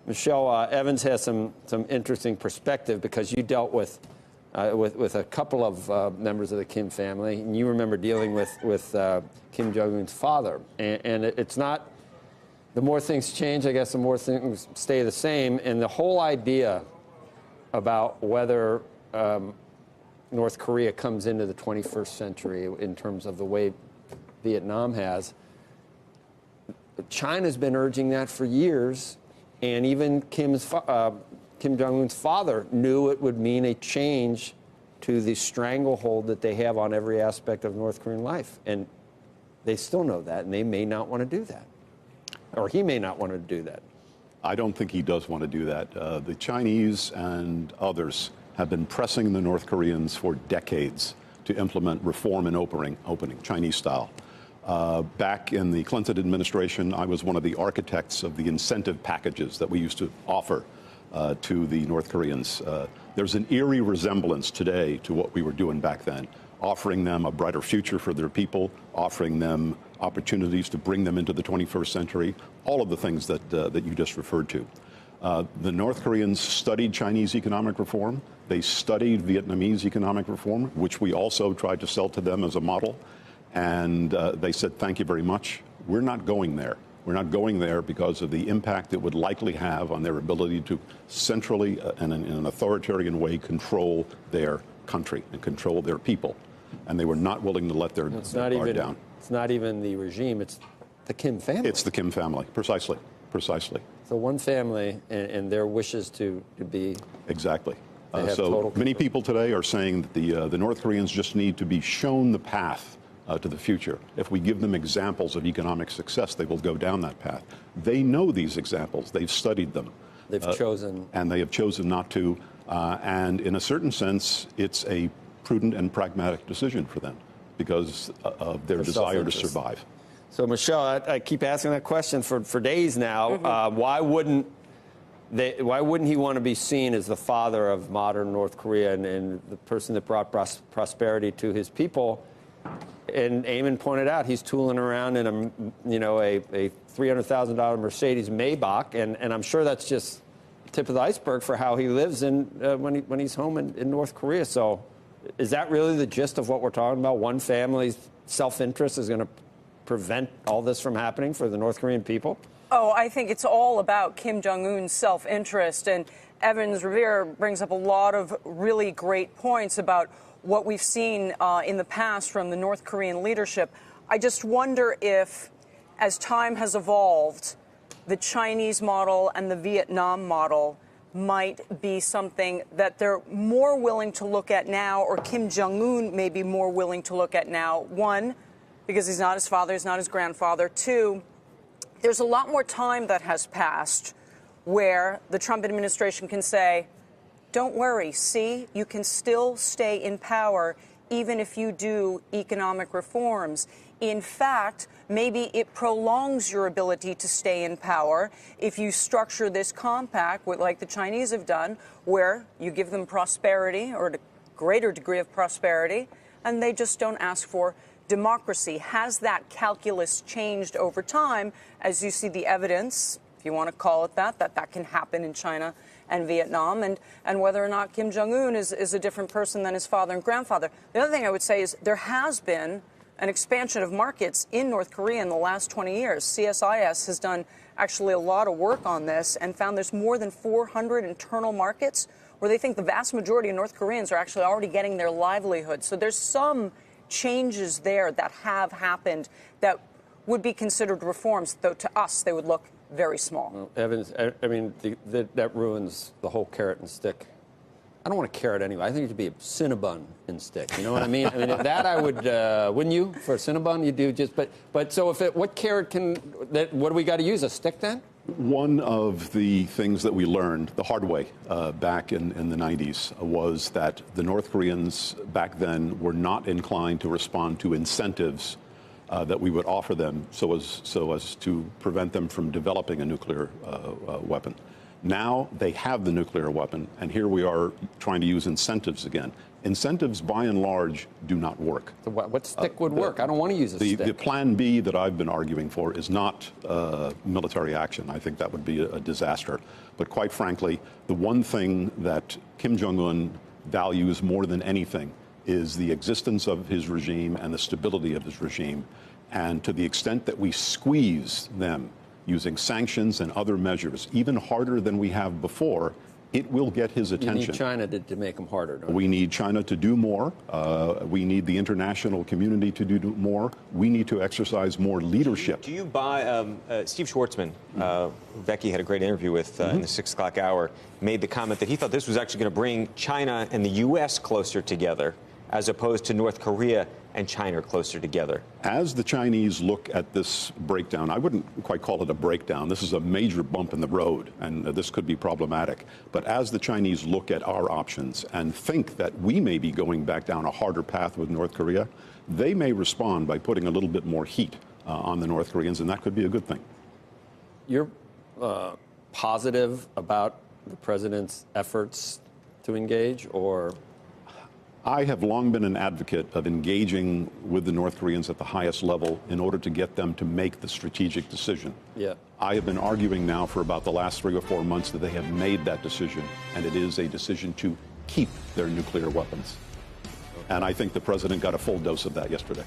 Michelle, Evans has some interesting perspective because you dealt with a couple of members of the Kim family, and you remember dealing with Kim Jong-un's father. And it's not, the more things change, I guess, the more things stay the same. And the whole idea about whether North Korea comes into the 21st century in terms of the way Vietnam has, China's been urging that for years, and even Kim Jong-un's father knew it would mean a change to the stranglehold that they have on every aspect of North Korean life. And they still know that, and they may not want to do that. Or he may not want to do that. I don't think he does want to do that. The Chinese and others have been pressing the North Koreans for decades to implement reform and opening Chinese style. Back in the Clinton administration, I was one of the architects of the incentive packages that we used to offer to the North Koreans. There's an eerie resemblance today to what we were doing back then, offering them a brighter future for their people, offering them opportunities to bring them into the 21st century, all of the things that you just referred to. The North Koreans studied Chinese economic reform. They studied Vietnamese economic reform, which we also tried to sell to them as a model. And they said, thank you very much. We're not going there. We're not going there because of the impact it would likely have on their ability to centrally and in an authoritarian way control their country and control their people. And they were not willing to let their guard down. It's not even the regime, it's the Kim family. It's the Kim family, precisely, precisely. So one family and their wishes to be... Exactly. So many people today are saying that the North Koreans just need to be shown the path to the future. If we give them examples of economic success, they will go down that path. They know these examples. They've studied them. They've chosen. And they have chosen not to. And in a certain sense, it's a prudent and pragmatic decision for them because of their desire to survive. So, Michelle, I keep asking that question for days now. Mm-hmm. Why wouldn't he want to be seen as the father of modern North Korea and the person that brought prosperity to his people? And Eamon pointed out he's tooling around in a $300,000 Mercedes Maybach, and I'm sure that's just the tip of the iceberg for how he lives when he's home in North Korea. So, is that really the gist of what we're talking about? One family's self-interest is going to prevent all this from happening for the North Korean people? Oh, I think it's all about Kim Jong-un's self-interest. And Evans Revere brings up a lot of really great points about what we've seen in the past from the North Korean leadership. I just wonder if, as time has evolved, the Chinese model and the Vietnam model might be something that they're more willing to look at now, or Kim Jong-un may be more willing to look at now. One, because he's not his father, he's not his grandfather. Two, there's a lot more time that has passed where the Trump administration can say, don't worry, see, you can still stay in power even if you do economic reforms. In fact, maybe it prolongs your ability to stay in power if you structure this compact like the Chinese have done, where you give them prosperity or a greater degree of prosperity, and they just don't ask for democracy. Has that calculus changed over time as you see the evidence, if you want to call it that can happen in China and Vietnam, and whether or not Kim Jong-un is a different person than his father and grandfather? The other thing I would say is there has been an expansion of markets in North Korea in the last 20 years. CSIS has done actually a lot of work on this and found there's more than 400 internal markets where they think the vast majority of North Koreans are actually already getting their livelihood. So there's some changes there that have happened that would be considered reforms, though to us they would look very small. Well, Evans, I mean, that ruins the whole carrot and stick. I don't want a carrot anyway. I think it should be a Cinnabon and stick. You know what I mean? I mean, that I would, wouldn't you? For a Cinnabon, you do just, but so if what carrot what do we got to use, a stick then? One of the things that we learned the hard way back in the 90s was that the North Koreans back then were not inclined to respond to incentives that we would offer them so as to prevent them from developing a nuclear weapon. Now they have the nuclear weapon, and here we are trying to use incentives again. Incentives, by and large, do not work. So what stick would work? I don't want to use a stick. The plan B that I've been arguing for is not military action. I think that would be a disaster. But quite frankly, the one thing that Kim Jong-un values more than anything is the existence of his regime and the stability of his regime. And to the extent that we squeeze them using sanctions and other measures, even harder than we have before, it will get his attention. You need China to make them harder, don't you? We need China to do more. We need the international community to do more. We need to exercise more leadership. Do you buy, Steve Schwartzman, Becky had a great interview with in the 6 o'clock hour, made the comment that he thought this was actually going to bring China and the U.S. closer together, as opposed to North Korea and China closer together. As the Chinese look at this breakdown, I wouldn't quite call it a breakdown. This is a major bump in the road, and this could be problematic. But as the Chinese look at our options and think that we may be going back down a harder path with North Korea, they may respond by putting a little bit more heat on the North Koreans, and that could be a good thing. You're positive about the president's efforts to engage, or? I have long been an advocate of engaging with the North Koreans at the highest level in order to get them to make the strategic decision. Yeah. I have been arguing now for about the last 3 or 4 months that they have made that decision, and it is a decision to keep their nuclear weapons. And I think the president got a full dose of that yesterday.